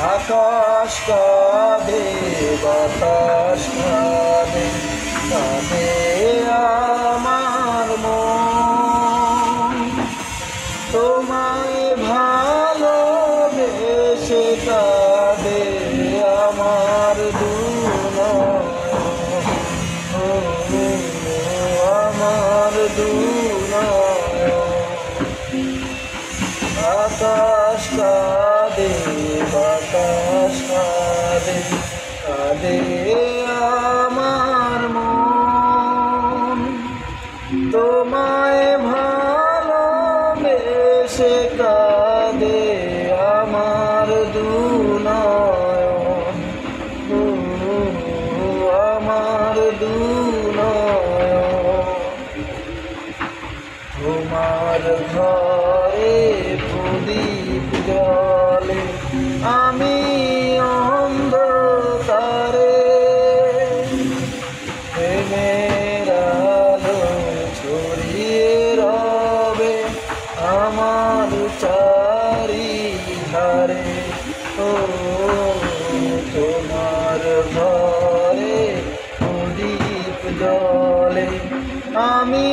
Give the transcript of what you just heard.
আকাশ কাঁদে বাতাস কাঁদে কাঁদে আমার মন তোমায় ভালোবেসে কাঁদে আমার দুনয়ন আমার দুনয়ন আকাশ কাঁদে বাতাস কাঁদে কাঁদে আমার মন তোমায় ভালোবেসে কাঁদে আমার দুনয়ন আমার দুনয়ন তোমার ঘরে প্রদীপ জ্বলে আমি অন্ধকারে প্রেমের আলো ছড়িয়ে রবে আমার চারিধারে ও তোমার ঘরে প্রদীপ জ্বলে আমি